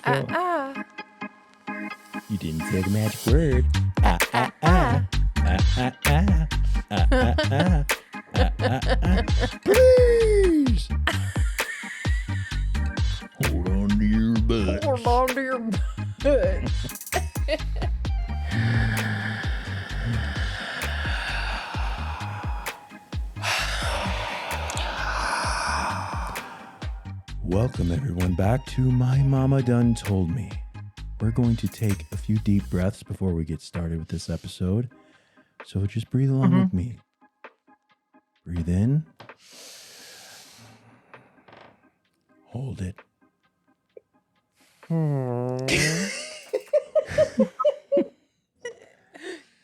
go. You didn't say the magic word. Please. Hold on to your butts. Hold on to your butts. Welcome everyone back to My Mama Done Told Me. We're going to take a few deep breaths before we get started with this episode. So just breathe along with me. Breathe in. Hold it.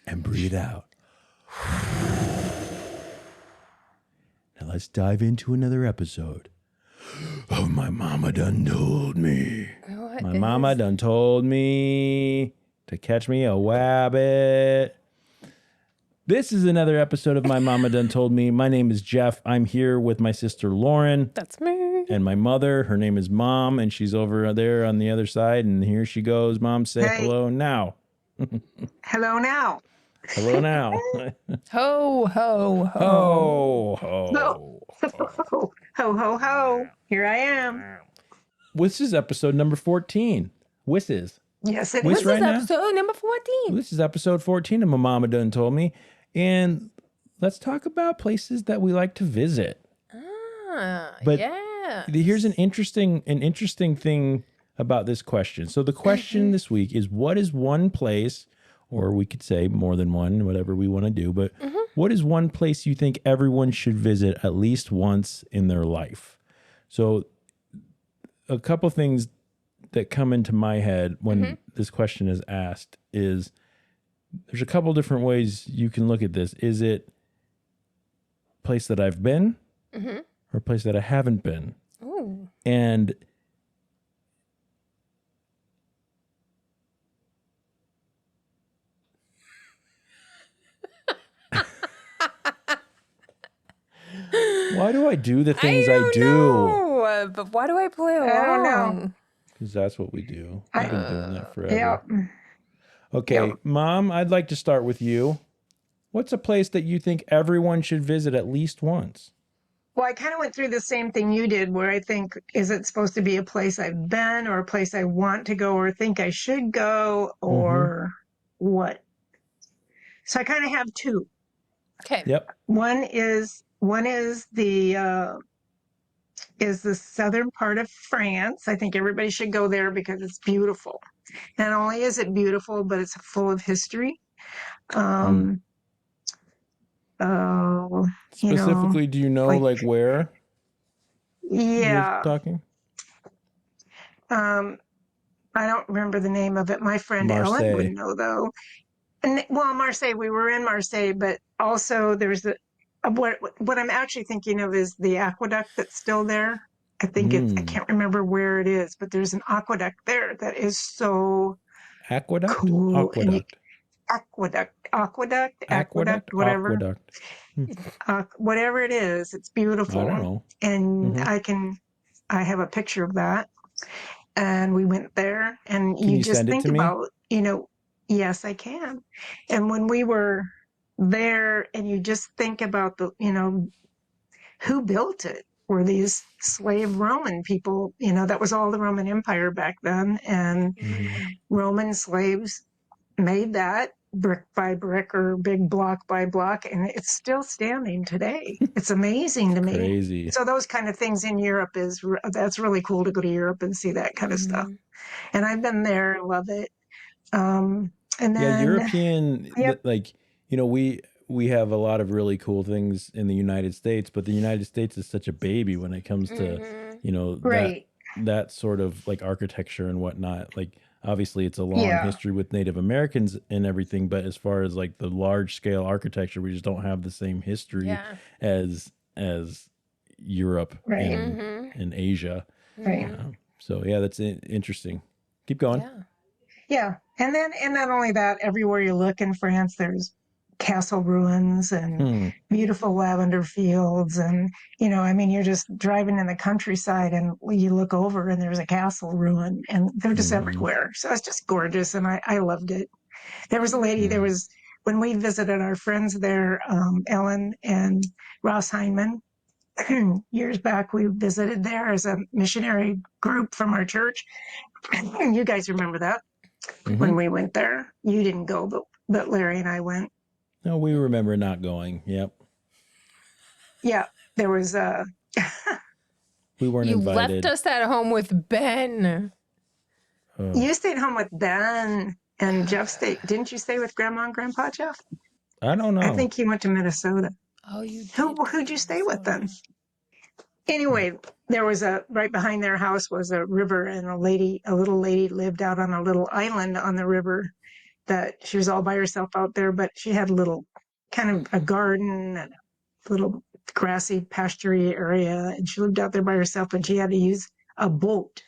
And breathe out. Now let's dive into another episode of My Mama Done Told Me. My mama done told me to catch me a wabbit. This is another episode of My Mama Done Told Me. My name is Jeff. I'm here with my sister Lauren. That's me. And my mother. Her name is Mom, and she's over there on the other side. And here she goes. Mom, say hello now. Hello now. Hello now. Ho, ho, ho. Ho, ho. Ho, ho, ho, ho. Here I am. This is episode number 14. Wisses. Yes, it Wiss is. This right is now? episode number 14. This is episode 14 of My Mama Done Told Me. And let's talk about places that we like to visit. But yeah. Here's an interesting thing about this question. So the question this week is, what is one place, or we could say more than one, whatever we want to do, but what is one place you think everyone should visit at least once in their life? So a couple things that come into my head when this question is asked is there's a couple different ways you can look at this. Is it a place that I've been or a place that I haven't been? Ooh. And why do I do the things I do? Know, but why do I play along? I don't know. Because that's what we do. I've been doing that forever. Yeah. Okay, Yeah. Mom, I'd like to start with you. What's a place that you think everyone should visit at least once? Well, I kind of went through the same thing you did, where I think, is it supposed to be a place I've been or a place I want to go or think I should go or what? So I kind of have two. Okay. Yep. One is the southern part of France. I think everybody should go there because it's beautiful. Not only is it beautiful, but it's full of history. Specifically, do you know like where Yeah. you're talking? I don't remember the name of it. My friend Ellen Marseille. would know though. And Marseille, we were in Marseille, but also there's what I'm actually thinking of is the aqueduct that's still there. I think I can't remember where it is, but there's an aqueduct there that is so Aqueduct? cool. Aqueduct. Aqueduct, whatever. Aqueduct. Whatever it is, it's beautiful. I don't know. And I have a picture of that. And we went there, and Can you just send it think to me? about, yes, I can. And when we were there, and you just think about who built it? Were these slave Roman people? That was all the Roman Empire back then, and Roman slaves made that brick by brick or big block by block, and it's still standing today. It's amazing to me. Crazy. So those kind of things in Europe that's really cool to go to Europe and see that kind of stuff. And I've been there and love it. And then European, Yep. we have a lot of really cool things in the United States, but the United States is such a baby when it comes to, right. that sort of like architecture and whatnot. Like, obviously it's a long Yeah. history with Native Americans and everything, but as far as like the large scale architecture, we just don't have the same history as Europe Right. and Asia. Right. So yeah, that's interesting. Keep going. Yeah. Yeah. And not only that, everywhere you look in France, there's castle ruins and beautiful lavender fields. And, I mean, you're just driving in the countryside and you look over and there's a castle ruin and they're just everywhere. So it's just gorgeous. And I loved it. There was a lady, when we visited our friends there, Ellen and Ross Heineman, years back, we visited there as a missionary group from our church. You guys remember that when we went there? You didn't go, but Larry and I went. No, we remember not going. Yep. Yeah, there was we weren't You invited. left us at home with Ben. You stayed home with Ben and Jeff stayed. Didn't you stay with Grandma and Grandpa, Jeff? I don't know. I think he went to Minnesota. Oh, you did. Who'd you stay with then? Anyway, there was right behind their house was a river, and a little lady lived out on a little island on the river. That she was all by herself out there, but she had a little kind of a garden and a little grassy pasturey area, and she lived out there by herself, and she had to use a boat.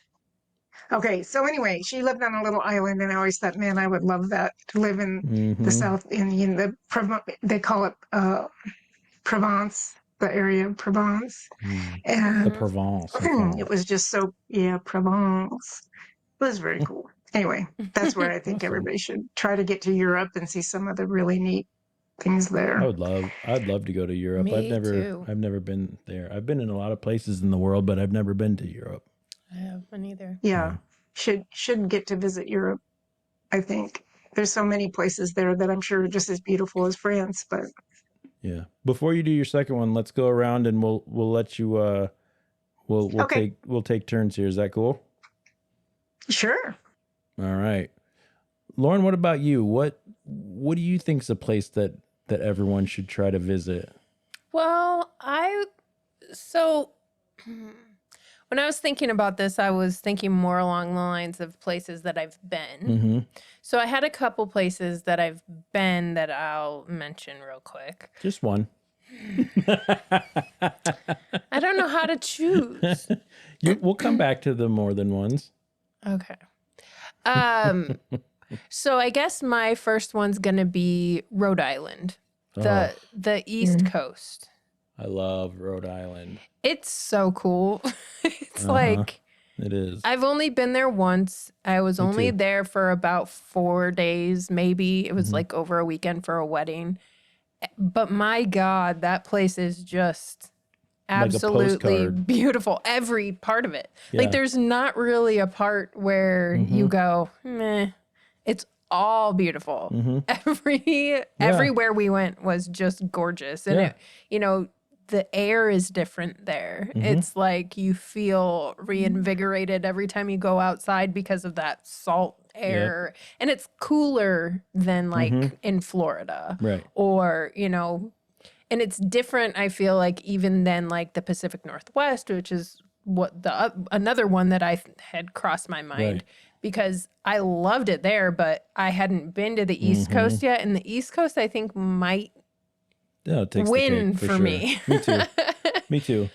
Okay, so anyway, she lived on a little island, and I always thought, man, I would love that, to live in the South, they call it Provence, the area of Provence. And the Provence. it was just so, Provence. It was very cool. Anyway, that's where I think everybody should try to get to Europe and see some of the really neat things there. I'd love to go to Europe. Me too. I've never been there. I've been in a lot of places in the world, but I've never been to Europe. I haven't either. Yeah. Should get to visit Europe, I think. There's so many places there that I'm sure are just as beautiful as France, but yeah. Before you do your second one, let's go around and we'll let you we'll take turns here. Is that cool? Sure. All right. Lauren, what about you? What do you think is a place that everyone should try to visit? Well, when I was thinking about this, I was thinking more along the lines of places that I've been. So I had a couple places that I've been that I'll mention real quick. Just one. I don't know how to choose. We'll come back to the more than ones. Okay. So I guess my first one's going to be Rhode Island, the East Coast. I love Rhode Island. It's so cool. It's like, it is. I've only been there once. I was only there for about 4 days, maybe. It was like over a weekend for a wedding. But my God, that place is just absolutely beautiful. Every part of it. Yeah. Like there's not really a part where you go, meh. It's all beautiful. Everywhere we went was just gorgeous. And the air is different there. It's like you feel reinvigorated every time you go outside because of that salt air. And it's cooler than like in Florida. Right. Or, and it's different, I feel like, even than like the Pacific Northwest, which is what another one that I had crossed my mind because I loved it there, but I hadn't been to the East Coast yet. And the East Coast, I think, might win for me. Me too. Me too.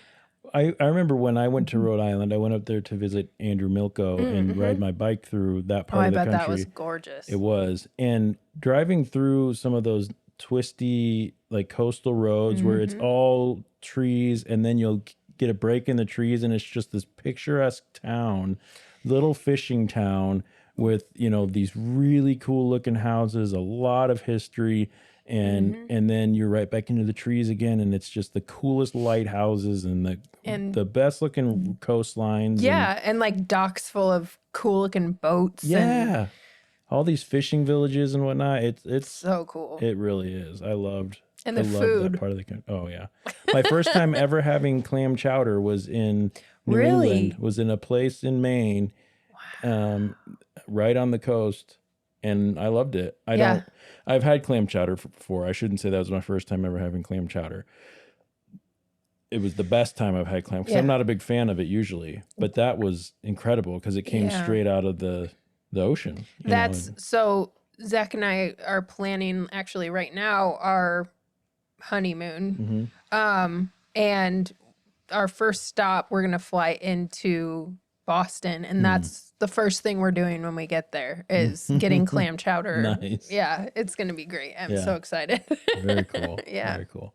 I remember when I went to Rhode Island, I went up there to visit Andrew Milko and ride my bike through that part of the country. I bet that was gorgeous. It was. And driving through some of those twisty, like coastal roads where it's all trees and then you'll get a break in the trees and it's just this picturesque town, little fishing town with, these really cool looking houses, a lot of history. And then you're right back into the trees again, and it's just the coolest lighthouses and the best looking coastlines. Yeah, and like docks full of cool looking boats. Yeah, all these fishing villages and whatnot. It's so cool. It really is. I loved the food. That part of the country. Oh yeah, my first time ever having clam chowder was in New England. Was in a place in Maine, right on the coast. And I loved it. I've had clam chowder before. I shouldn't say that was my first time ever having clam chowder. It was the best time I've had clam because I'm not a big fan of it usually, but that was incredible because it came straight out of the ocean. So Zach and I are planning actually right now our honeymoon. And our first stop, we're going to fly into Boston, and that's the first thing we're doing when we get there is getting clam chowder. Nice. Yeah, it's gonna be great. I'm so excited. Very cool. Yeah. Very cool.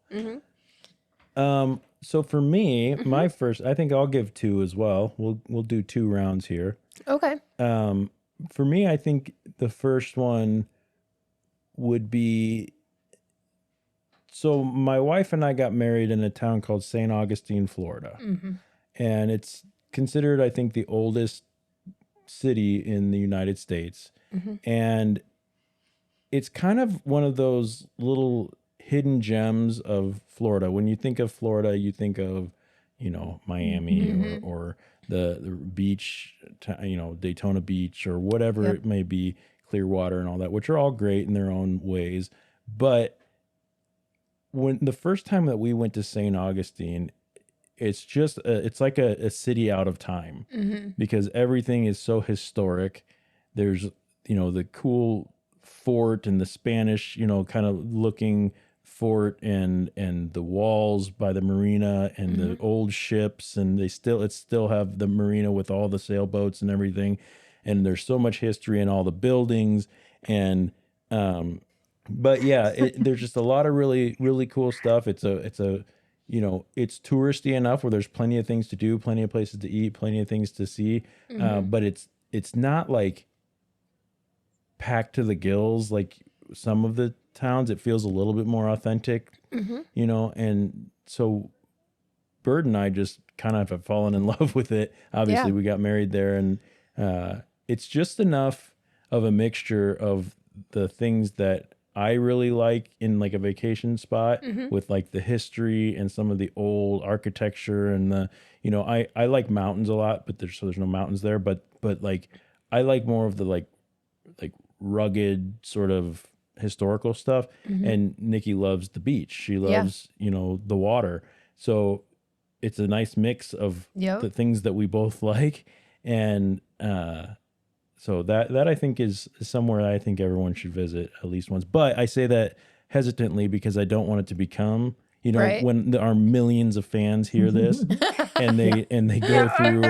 So for me, my first, I think I'll give 2 as well. We'll do 2 rounds here. Okay. For me, I think the first one would be, so my wife and I got married in a town called St. Augustine, Florida. And it's considered, I think, the oldest city in the United States. And it's kind of one of those little hidden gems of Florida. When you think of Florida, you think of, Miami or the beach, Daytona Beach or whatever it may be, Clearwater and all that, which are all great in their own ways. But when the first time that we went to St. Augustine, it's just it's like a city out of time because everything is so historic. There's the cool fort and the Spanish kind of looking fort and the walls by the marina and the old ships, and it still have the marina with all the sailboats and everything, and there's so much history in all the buildings. And but yeah, there's just a lot of really, really cool stuff. It's it's touristy enough where there's plenty of things to do, plenty of places to eat, plenty of things to see. But it's not like packed to the gills like some of the towns. It feels a little bit more authentic, and so Bird and I just kind of have fallen in love with it. Obviously, we got married there, and it's just enough of a mixture of the things that I really like in like a vacation spot with like the history and some of the old architecture and the, I like mountains a lot, but there's no mountains there, but like I like more of the like rugged sort of historical stuff. And Nikki loves the beach. She loves, the water. So it's a nice mix of the things that we both like. And, so that I think is somewhere I think everyone should visit at least once. But I say that hesitantly because I don't want it to become, when our millions of fans hear this and they go through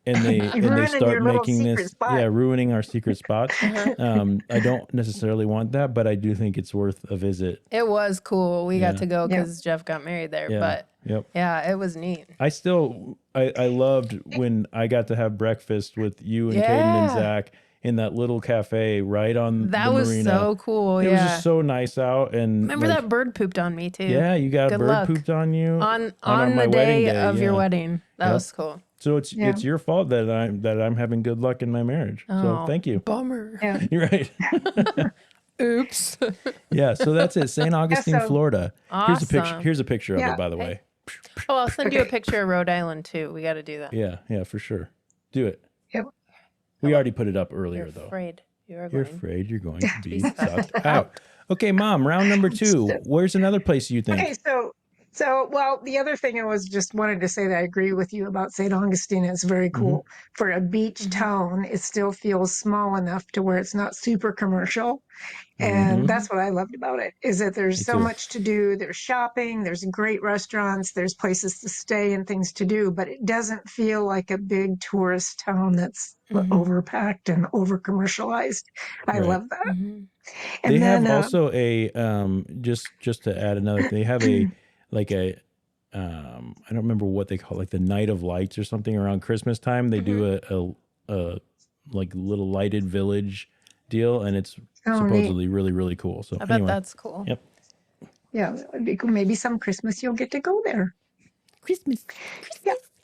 and they start making this, ruining our secret spots. I don't necessarily want that, but I do think it's worth a visit. It was cool. We got to go because Jeff got married there, but yeah, it was neat. I loved when I got to have breakfast with you and Caden and Zach in that little cafe right on the marina. That was so cool. It was just so nice out. And remember that bird pooped on me too. Yeah, you got a bird pooped on you on the day of your wedding. That was cool. So it's your fault that I'm having good luck in my marriage. So thank you. Bummer. Yeah. You're right. Oops. Yeah. So that's it. St. Augustine, Florida. Awesome. Here's a picture of it, by the way. Oh, I'll send you a picture of Rhode Island too. We got to do that. Yeah, for sure. Do it. Yep. We already put it up earlier, You're though. afraid. You're afraid you're going to be sucked out. Okay, Mom, round number 2. Where's another place you think? Okay, so well, the other thing I was just wanted to say that I agree with you about St. Augustine. It's very cool. For a beach town, it still feels small enough to where it's not super commercial. And that's what I loved about it, is that there's so much to do. There's shopping, there's great restaurants, there's places to stay and things to do, but it doesn't feel like a big tourist town that's overpacked and over commercialized. I love that. And they have also a just to add another, they have a like a I don't remember what they call it, like the Night of Lights or something around Christmas time. They do a like little lighted village deal, and it's supposedly really, really cool. So I bet that's cool. Yep. Yeah, that would be cool. Maybe some Christmas you'll get to go there. Christmas.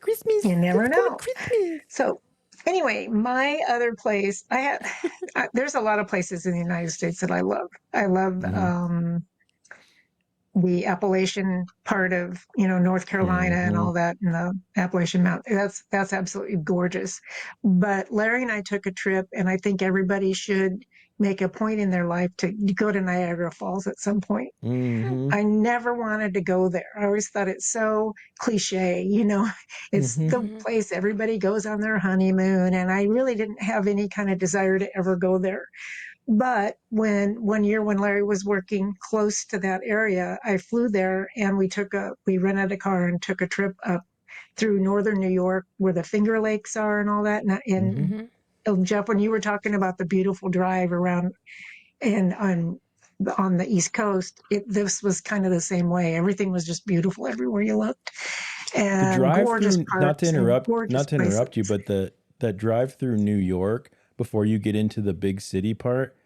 Christmas. You never know. So anyway, my other place, there's a lot of places in the United States that I love. I love the Appalachian part of, North Carolina and all that, and the Appalachian Mountain. That's absolutely gorgeous. But Larry and I took a trip, and I think everybody should make a point in their life to go to Niagara Falls at some point. I never wanted to go there. I always thought it's so cliche, it's the place everybody goes on their honeymoon. And I really didn't have any kind of desire to ever go there. But one year when Larry was working close to that area, I flew there and we rented a car and took a trip up through northern New York where the Finger Lakes are and all that. And Jeff, when you were talking about the beautiful drive around and on the East Coast, this was kind of the same way. Everything was just beautiful everywhere you looked, and The drive gorgeous through, parks and gorgeous not to interrupt you, places. but that drive through New York before you get into the big city part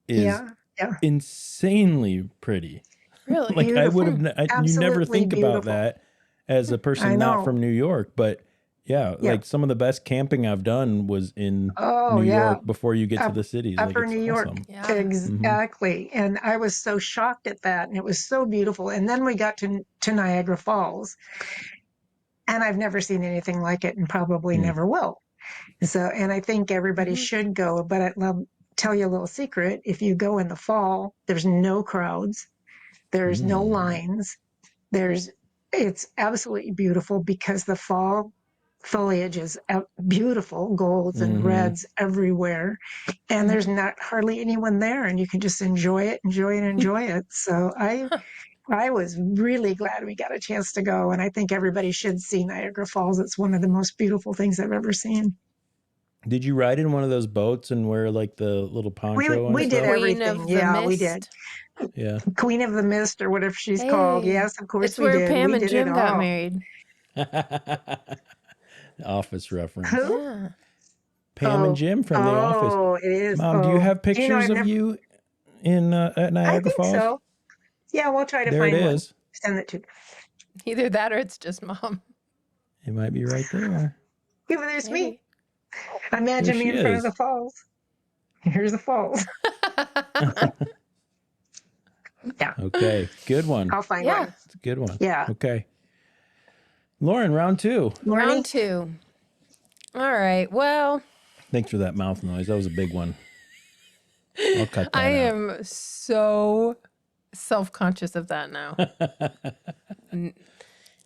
is Yeah, yeah, insanely pretty. Really? Like I would beautiful, have, you never absolutely think about beautiful. that as a I person not know. from New York, but yeah, Yeah. like some of the best camping I've done was in Oh, New yeah. York before you get to the cities. Like Upper it's New York. awesome. Yeah. Exactly. And I was so shocked at that. And it was so beautiful. And then we got to Niagara Falls, and I've never seen anything like it and probably never will. So, and I think everybody should go, but I'll tell you a little secret. If you go in the fall, there's no crowds, there's no lines, it's absolutely beautiful because the fall foliage is beautiful, golds and reds everywhere, and there's not hardly anyone there, and you can just enjoy it. So I was really glad we got a chance to go, and I think everybody should see Niagara Falls. It's one of the most beautiful things I've ever seen. Did you ride in one of those boats and wear like the little poncho and We did stuff? Queen everything. of the Yeah, we did. Mist. Yeah. Queen of the Mist or whatever she's called. Hey, Yes, of course it's we where did. Pam We and did it Jim got all. married. Office reference. Who? Yeah. Pam and Jim from The Office. Oh, it is. Mom, do you have Do you know, pictures I've of never, you in at I Niagara think Falls? so. Yeah, we'll try to There it find one. is. Send it to. Either that or it's just mom. It might be right there. Yeah, there's me. Maybe. Imagine There me she in front of is. the falls. Here's the falls. Yeah, Okay, good one. I'll find Yeah. one. It's a good one. Yeah. Okay. Lauren, round 2. Round 2. All right. Well, Thanks for that mouth noise. That was a big one. I'll cut that I out. am so self-conscious of that now.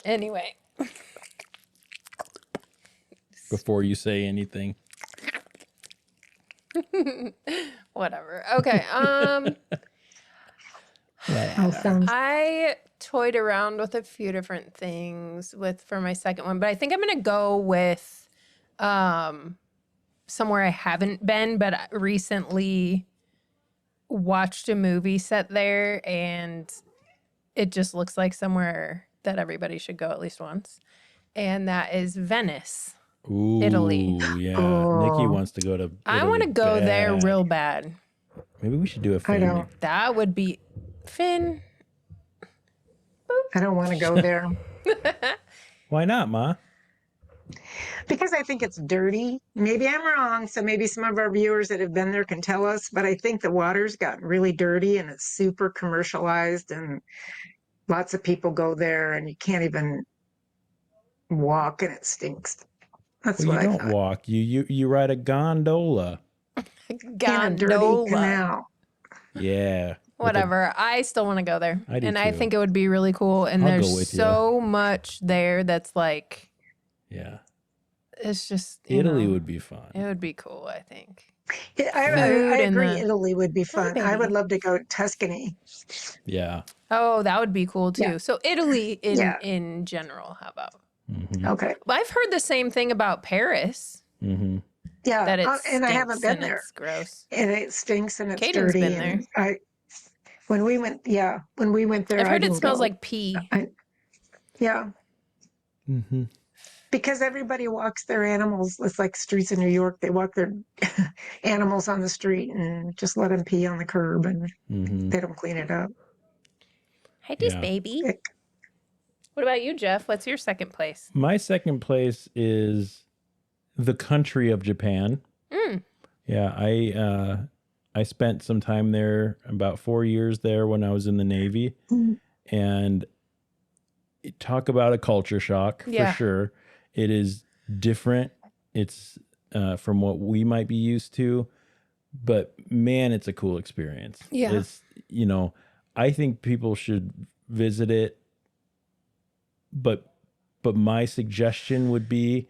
Anyway. Before you say anything. Whatever. Okay. Awesome. I toyed around with a few different things for my second one, but I think I'm gonna go with somewhere I haven't been, but I recently watched a movie set there, and it just looks like somewhere that everybody should go at least once, and that is Venice. Ooh, Italy. Yeah. Oh. Nikki wants to go to I want to Italy go there bad. real bad. Maybe we should do a I family. don't. That would be Finn. I don't want to go there Why not, Ma? because I think it's dirty. Maybe I'm wrong. So maybe some of our viewers that have been there can tell us. But I think the water's gotten really dirty and it's super commercialized, and lots of people go there, and you can't even walk, and it stinks. That's Well, what you I don't thought. walk. You ride a gondola. In a dirty Gondola. canal. Yeah. Whatever. I still want to go there. I do and I too. think it would be really cool. And I'll go there's with you. so much there that's like, Yeah. it's just, you Italy know, would be fun. it would be cool, I think. Yeah, I Food and agree. the- Italy would be fun. I would baby. love to go to Tuscany. Yeah. Oh, that would be cool too. Yeah. So Italy Yeah. in general, how about? Mm-hmm. Okay. Well, I've heard the same thing about Paris, Mm-hmm. Yeah. that it And I haven't stinks been and there. it's gross. And it stinks and it's Caden's dirty. been And when we went there, I've I heard it didn't smells go. like pee. Yeah. Mm-hmm. Because everybody walks their animals. It's like streets in New York. They walk their animals on the street and just let them pee on the curb, and Mm-hmm. they don't clean it up. Hi, this Yeah. baby. Ick. What about you, Jeff? What's your second place? My second place is the country of Japan. Mm. Yeah, I spent some time there, about 4 years there when I was in the Navy, Mm. and talk about a culture shock Yeah. for sure. It is different. It's from what we might be used to, but man, it's a cool experience. Yeah. It's, I think people should visit it, but my suggestion would be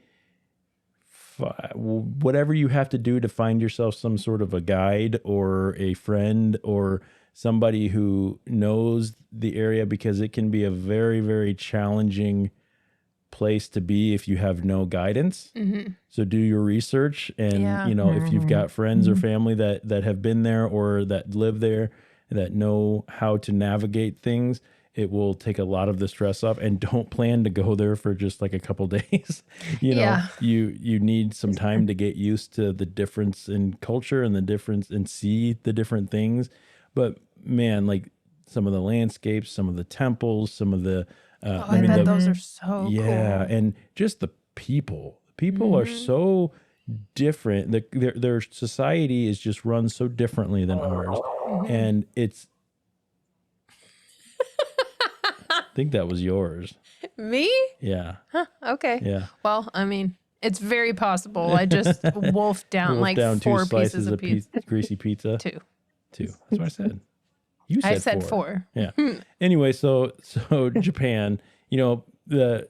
whatever you have to do to find yourself some sort of a guide or a friend or somebody who knows the area, because it can be a very, very challenging place to be if you have no guidance. So do your research, and you know, if you've got friends or family that have been there or that live there that know how to navigate things, it will take a lot of the stress off. And don't plan to go there for just like a couple days. You know, you need some time to get used to the difference in culture and the difference and see the different things. But man, like some of the landscapes, some of the temples, some of the I bet those are so cool. and just the people. People are so different. Their society is just run so differently than ours, and it's. I think that was yours. Me? Yeah. Huh, okay. Yeah. Well, I mean, it's very possible. I just wolfed down Wolfed down 4 two slices pieces of pizza. greasy pizza. 2. That's what I said. You said I said 4. 4. Yeah. Anyway, so Japan, you know, the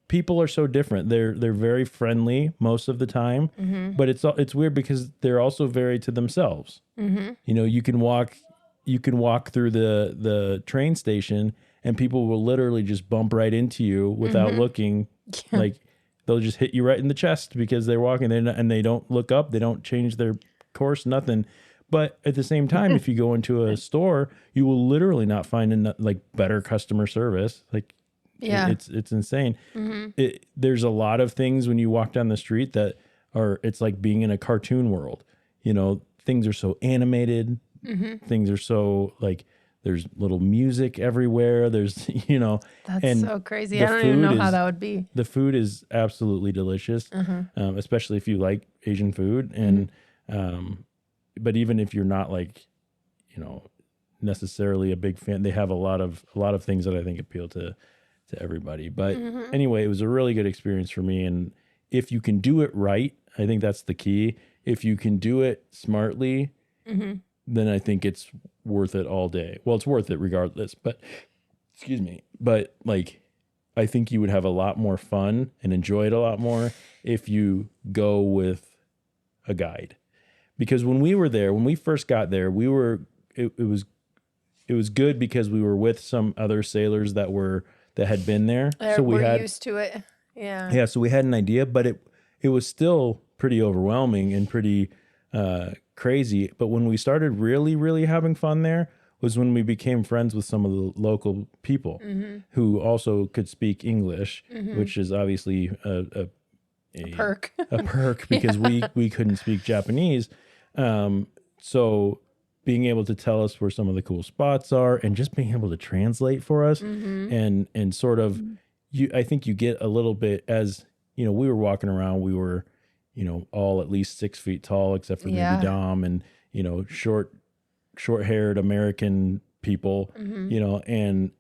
people are so different. They're very friendly most of the time, but it's weird because they're also very to themselves. You know, you can walk through the train station and people will literally just bump right into you without looking. Like they'll just hit you right in the chest because they're walking and they don't look up. They don't change their course, nothing. But at the same time, if you go into a store, you will literally not find like better customer service. Like, it's insane. There's a lot of things when you walk down the street that it's like being in a cartoon world. You know, things are so animated. Things are so like, there's little music everywhere. There's, you know, that's so crazy. I don't even know how that would be. The food is absolutely delicious, especially if you like Asian food. And, but even if you're not like, you know, necessarily a big fan, they have a lot of things that I think appeal to everybody. But anyway, it was a really good experience for me. And if you can do it right, I think that's the key. If you can do it smartly, then I think it's worth it all day. Well, it's worth it regardless, but excuse me. But like, I think you would have a lot more fun and enjoy it a lot more if you go with a guide. Because when we were there, when we first got there, it was good because we were with some other sailors that had been there. So we're used to it. Yeah. Yeah. So we had an idea, but it was still pretty overwhelming and pretty crazy. But when we started really, really having fun there was when we became friends with some of the local people who also could speak English, which is obviously a perk. A perk because we couldn't speak Japanese. So being able to tell us where some of the cool spots are and just being able to translate for us and sort of I think you get a little bit, as you know, we were walking around, we were, you know, all at least 6 feet tall except for maybe Dom and, you know, short-haired American people, you know, and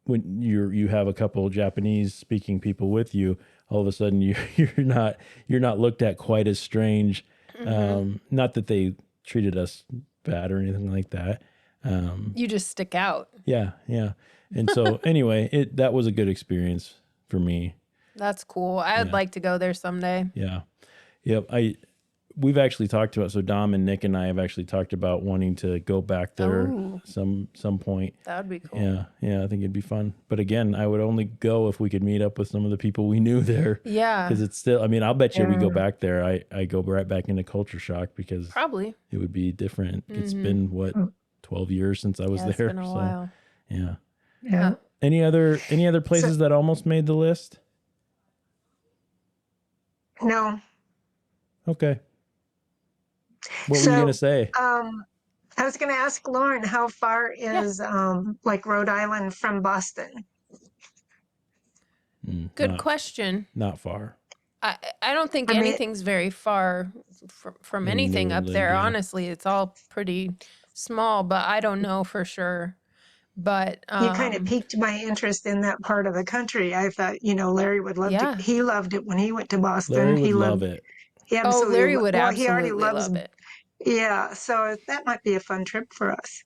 when you have a couple of Japanese speaking people with you, all of a sudden you're not looked at quite as strange. Not that they treated us bad or anything like that. You just stick out. Yeah. And so anyway, that was a good experience for me. That's cool. I'd like to go there someday. Yeah. Yep. We've actually talked about, so Dom and Nick and I have actually talked about wanting to go back there some point. That would be cool. Yeah, I think it'd be fun. But again, I would only go if we could meet up with some of the people we knew there. Yeah. Because it's still, I mean, I'll bet you we go back there, I go right back into culture shock because probably it would be different. It's been 12 years since I was there. It's been a while. Yeah. Any other places that almost made the list? No. Okay. What were you going to say? I was going to ask Lauren, how far is like Rhode Island from Boston? Good question. Not far. I don't think anything's very far from anything up there. Yeah. Honestly, it's all pretty small, but I don't know for sure. But you kind of piqued my interest in that part of the country. I thought, you know, Larry would love to. He loved it when he went to Boston. Larry he would love it. He absolutely Larry would he absolutely already loves love it. Yeah, so that might be a fun trip for us.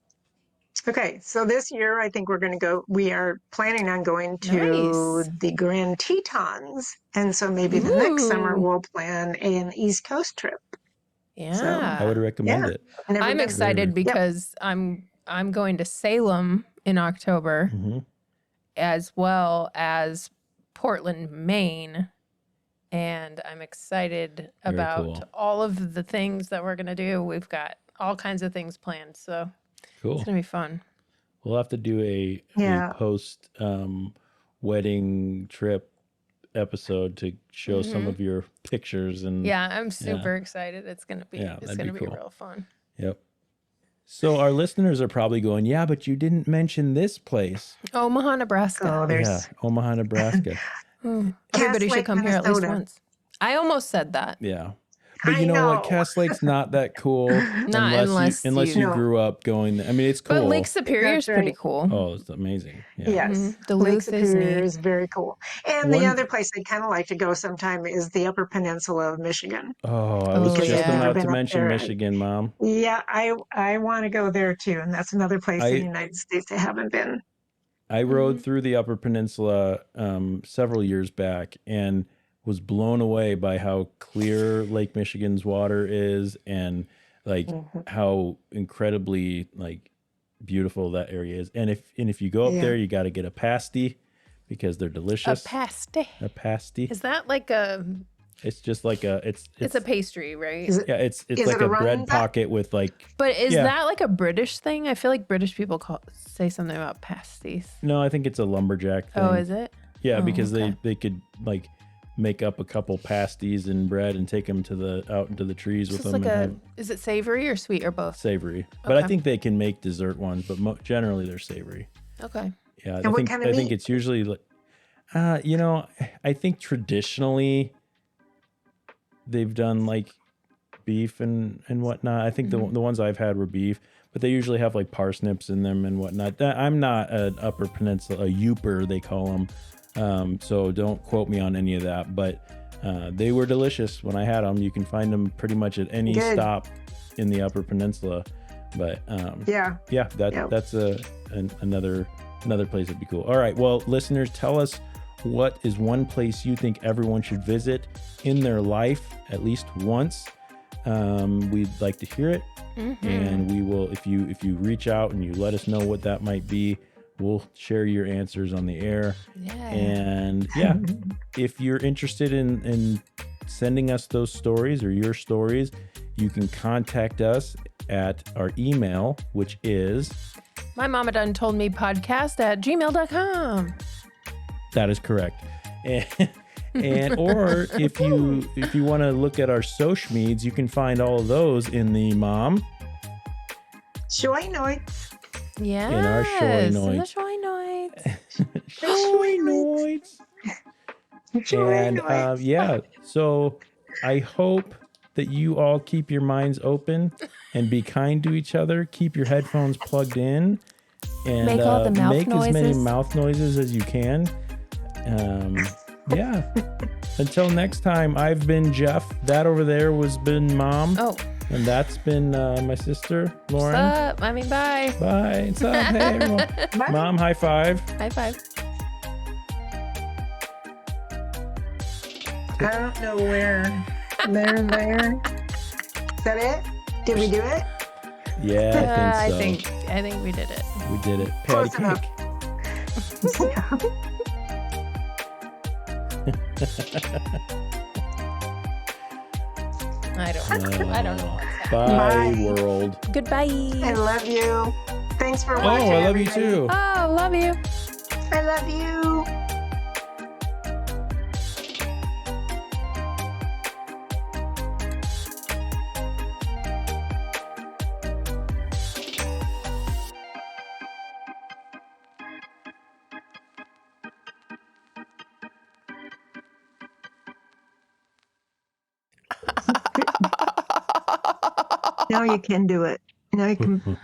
Okay, so this year I think we are planning on going to the Grand Tetons. And so maybe the next summer we'll plan an East Coast trip. Yeah. So, I would recommend it. I'm excited because I'm going to Salem in October, as well as Portland, Maine. And I'm excited Very about cool. all of the things that we're going to do. We've got all kinds of things planned. So Cool. it's going to be fun. We'll have to do a post wedding trip episode to show some of your pictures and Yeah, I'm super excited. It's going to be cool. real fun. Yep. So our listeners are probably going, yeah, but you didn't mention this place. Omaha, Nebraska. Oh, there's Omaha, Nebraska. Everybody Cass should Lake, come here at least Minnesota. once. I almost said that. Yeah. But I you know what? know. Cass Lake's not that cool Not unless unless you you- No. grew up going. I mean, it's cool. But Lake Superior is That's pretty right. cool. Oh, it's amazing. Yeah. Yes. Mhm. The Lake Duluth is Superior neat. is very cool. And One- the other place I'd kind of like to go sometime is the Upper Peninsula of Michigan. Oh, I was Oh, just yeah. about to Been up mention there. Michigan, Mom. Yeah, I want to go there too. And that's another place in I- the United States I haven't been. I rode through the Upper Peninsula several years back and was blown away by how clear Lake Michigan's water is and like how incredibly like beautiful that area is. And if you go up there, you got to get a pasty because they're A delicious. pasty. A pasty. Is that like a? It's just like it's It's a pastry, right? Is it? yeah, it's is like it a a bread runda? pocket with like But is Yeah. that like a British thing? I feel like British people say something about pasties. no, I think it's a lumberjack thing. Oh, is it? Yeah, Oh, because okay. they could like make up a couple pasties and bread and take them to out into the trees So with it's them like and have is it savory or sweet or both? savory. But I Okay. think they can make dessert ones, but generally they're savory. Okay. Yeah, And what kind of I think meat? it's usually like, I think traditionally they've done like beef and whatnot. I think the ones I've had were beef, but they usually have like parsnips in them and whatnot. I'm not an Upper Peninsula, a Youper they call them, so don't quote me on any of that. But they were delicious when I had them. You can find them pretty much at any Good. stop in the Upper Peninsula. But Yeah. yeah, Yep. that's another place that'd be cool. All right, well, listeners, tell us what is one place you think everyone should visit in their life at least once. We'd like to hear it, and we will. If you reach out and you let us know what that might be, we'll share your answers on the air. Yeah. And yeah, if you're interested in sending us those stories or your stories, you can contact us at our email, which is My mama done told me podcast at gmail.com. that is correct. And or if you want to look at our social medias, you can find all of those in the Mom. Shoy noits. Yes. In our shoy in the noits. shoy noits. Shoinoids. And yeah, so I hope that you all keep your minds open and be kind to each other. Keep your headphones plugged in and Make all the mouth make as many noises. mouth noises as you can. Yeah. Until next time, I've been Jeff. That over there was been Mom. Oh, And that's been my sister, Lauren. what's up? I mean, bye. Bye. What's up? Hey, everyone. Bye. Mom, high five. High five. I don't know where. There. Is that it? Did we do it? Yeah, I think so. I think we did it. We did it. Patty Close enough. I don't know. I don't know what's happening. Bye, Bye. world. Goodbye. I love you. Thanks for Oh, watching. I love you everybody. too. Oh, love you. I love you. Now you can do it. Now you can.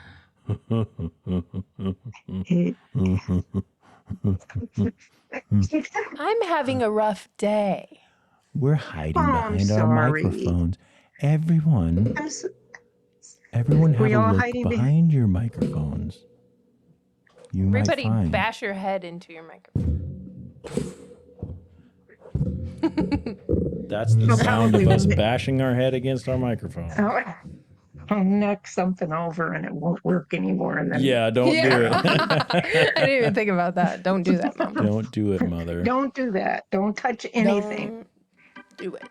Hey. I'm having a rough day. We're hiding Oh, I'm behind our sorry. microphones. Everyone I'm so, have We a all look hiding behind your microphones. You Everybody might find. bash your head into your microphone. That's the sound of Probably us won't. bashing our head against our microphone. oh. I'll knock something over and it won't work anymore. And then Yeah, don't do it. I didn't even think about that. Don't do that, Mom. Don't do it, Mother. don't do that. Don't touch anything. Don't do it.